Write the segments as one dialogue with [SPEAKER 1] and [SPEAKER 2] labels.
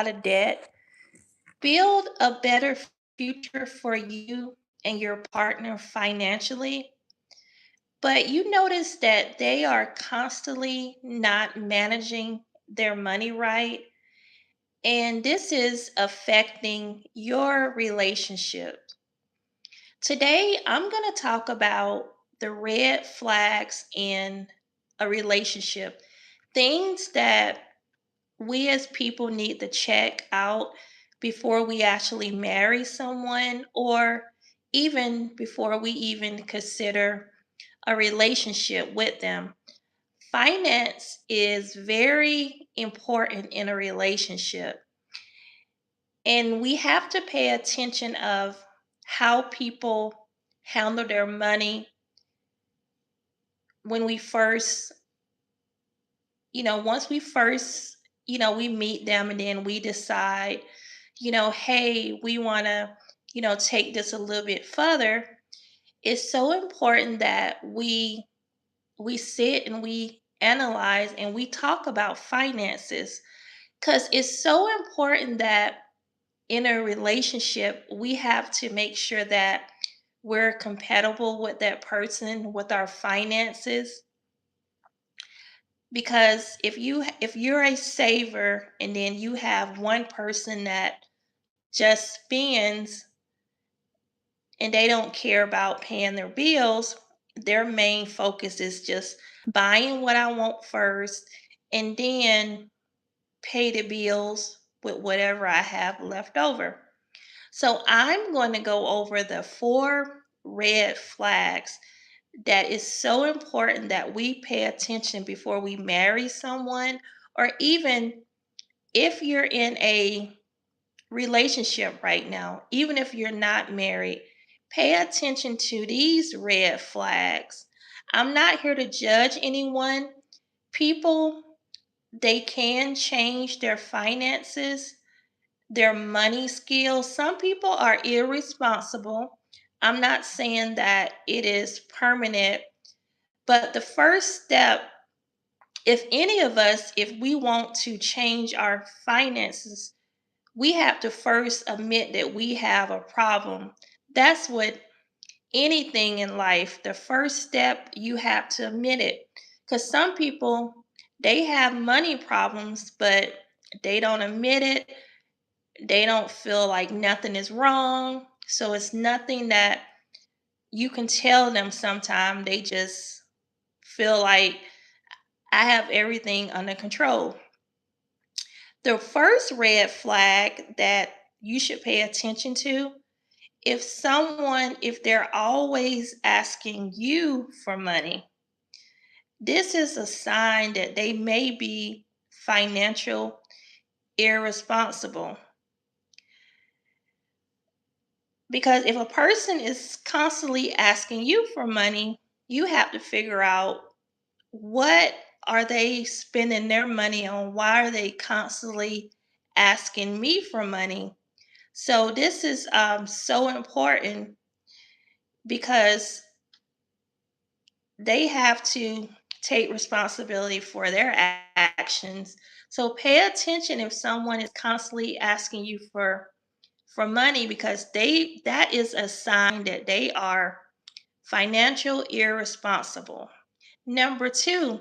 [SPEAKER 1] of debt, build a better future for you and your partner financially, but you notice that they are constantly not managing their money right, and this is affecting your relationship. Today, I'm going to talk about the red flags in a relationship, things that we as people need to check out before we actually marry someone or even before we even consider a relationship with them. Finance is very important in a relationship, and we have to pay attention of how people handle their money when we first, once we first, we meet them and then we decide, hey, we want to, take this a little bit further. It's so important that we sit and we analyze and we talk about finances, because it's so important that in a relationship we have to make sure that we're compatible with that person with our finances. Because if you're a saver and then you have one person that just spends and they don't care about paying their bills, their main focus is just buying what I want first and then pay the bills with whatever I have left over. So I'm going to go over the four red flags that is so important that we pay attention before we marry someone, or even if you're in a relationship right now, even if you're not married, pay attention to these red flags. I'm not here to judge anyone. People, they can change their finances, their money skills. Some people are irresponsible. I'm not saying that it is permanent, but the first step, if any of us, if we want to change our finances, we have to first admit that we have a problem. That's what anything in life, the first step, you have to admit it. Because some people, they have money problems, but they don't admit it. They don't feel like nothing is wrong. So it's nothing that you can tell them sometimes. They just feel like I have everything under control. The first red flag that you should pay attention to, if they're always asking you for money, this is a sign that they may be financial irresponsible. Because if a person is constantly asking you for money, you have to figure out what are they spending their money on? Why are they constantly asking me for money? So this is so important because they have to take responsibility for their actions. So pay attention if someone is constantly asking you for money, because they that is a sign that they are financial irresponsible. Number 2,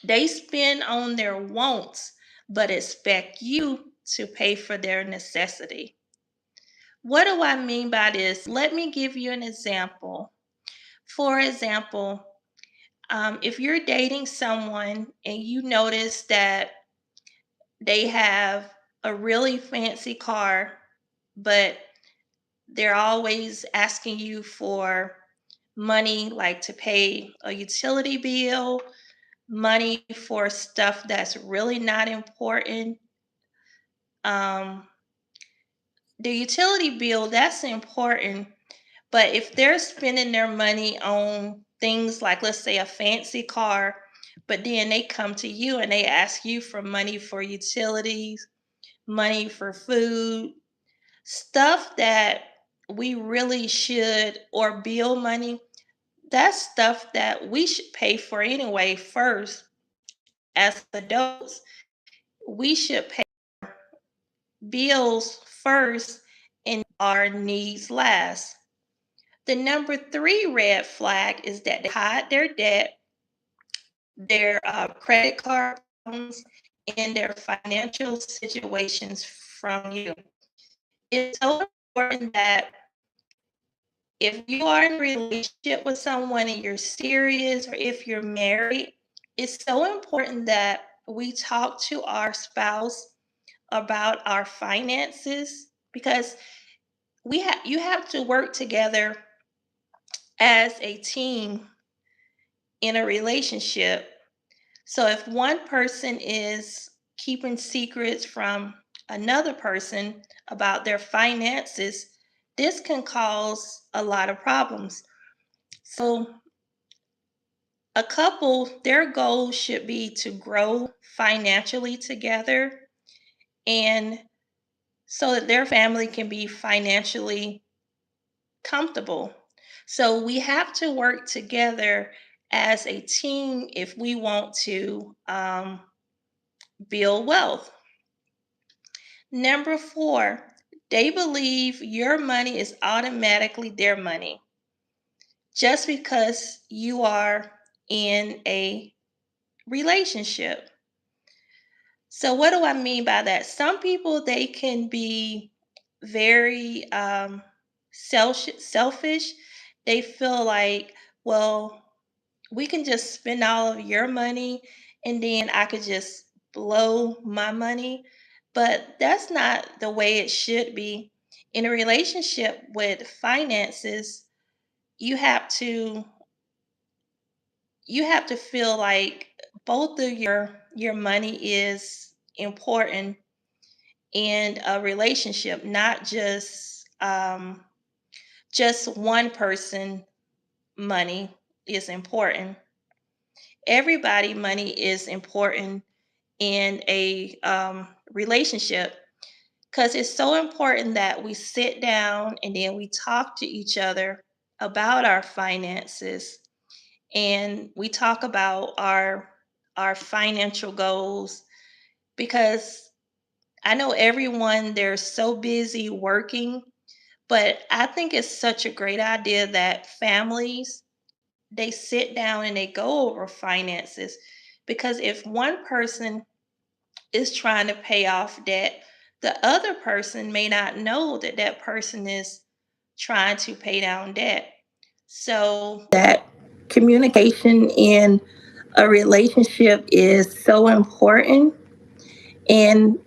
[SPEAKER 1] they spend on their wants but expect you to pay for their necessity. What do I mean by this? Let me give you an example. For example, if you're dating someone and you notice that they have a really fancy car, but they're always asking you for money, like to pay a utility bill, money for stuff that's really not important. Um, the utility bill, that's important. But if they're spending their money on things like, let's say, a fancy car, but then they come to you and they ask you for money for utilities, money for food, stuff that we really should, or bill money, that's stuff that we should pay for anyway first. As adults, we should pay. bills first and our needs last. The number three red flag is that they hide their debt, their credit card problems, and their financial situations from you. It's so important that if you are in a relationship with someone and you're serious, or if you're married, it's so important that we talk to our spouse about our finances, because you have to work together as a team in a relationship. So if one person is keeping secrets from another person about their finances, this can cause a lot of problems. So a couple, their goal should be to grow financially together, and so that their family can be financially comfortable. So we have to work together as a team if we want to build wealth. Number four, they believe your money is automatically their money just because you are in a relationship. So, what do I mean by that? Some people, they can be very selfish. They feel like, well, we can just spend all of your money and then I could just blow my money. But that's not the way it should be. In a relationship with finances, you have to you have to feel like both of your money is important in a relationship, not just one person money is important. Everybody money is important in a relationship, because it's so important that we sit down and then we talk to each other about our finances, and we talk about our financial goals, because I know everyone, they're so busy working, but I think it's such a great idea that families, they sit down and they go over finances, because if one person is trying to pay off debt, the other person may not know that that person is trying to pay down debt. So that communication in a relationship is so important, and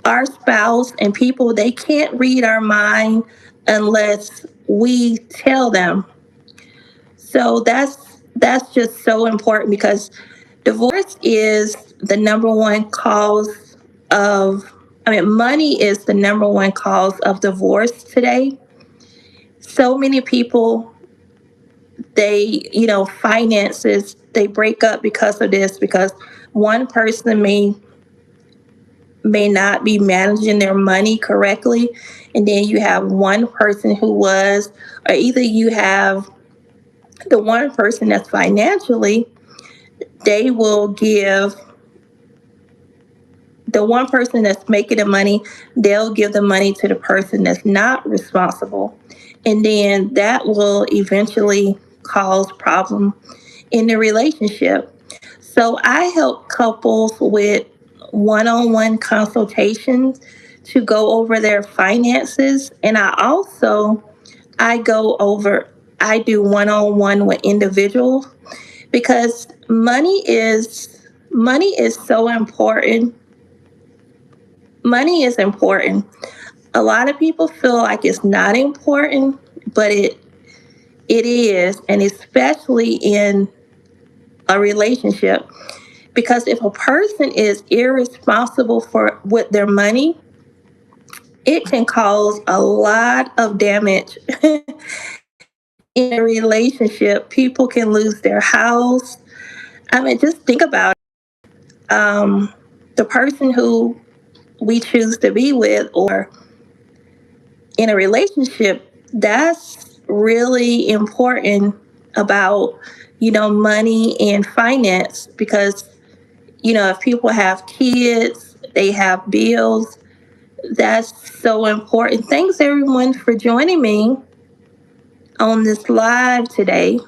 [SPEAKER 1] our spouse and people, they can't read our mind unless we tell them. So that's just so important, because divorce is the number one cause of, I mean, money is the number one cause of divorce today. So many people, they, finances, they break up because of this, because one person may not be managing their money correctly, and then you have one person who was, or either you have the one person that's financially, they will give the one person that's making the money, they'll give the money to the person that's not responsible. And then that will eventually cause problem in the relationship. So I help couples with one-on-one consultations to go over their finances. And I go over I do one-on-one with individuals, because money is so important. Money is important. A lot of people feel like it's not important, but it is, and especially in a relationship. Because if a person is irresponsible with their money, it can cause a lot of damage in a relationship. People can lose their house. I mean, just think about it. The person who we choose to be with, or in a relationship, that's really important about, money and finance, because, if people have kids, they have bills, That's so important. Thanks everyone for joining me on this live today.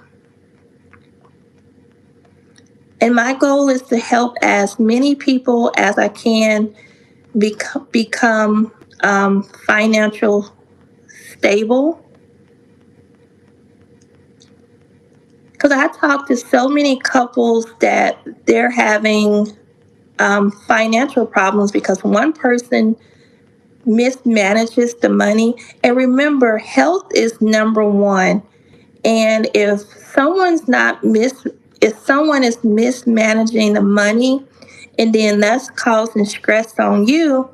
[SPEAKER 1] And my goal is to help as many people as I can become financial stable. Because I talk to so many couples that they're having financial problems because one person mismanages the money. And remember, health is number one. And if someone is mismanaging the money, and then that's causing stress on you,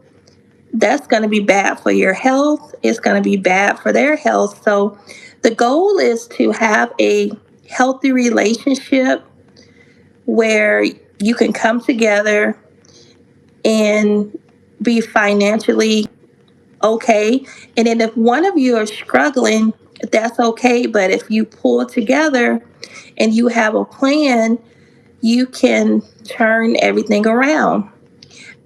[SPEAKER 1] that's going to be bad for your health. It's going to be bad for their health. So the goal is to have a healthy relationship where you can come together and be financially okay. And then if one of you are struggling, that's okay. But if you pull together and you have a plan, you can turn everything around.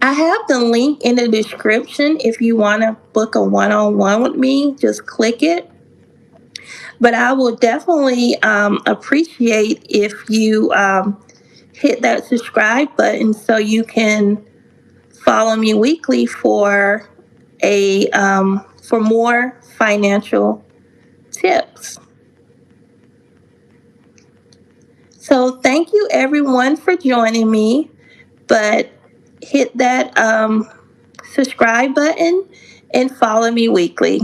[SPEAKER 1] I have the link in the description if you want to book a one on one with me. Just click it. But I will definitely appreciate if you hit that subscribe button so you can follow me weekly for more financial tips. So thank you everyone for joining me. But hit that subscribe button and follow me weekly.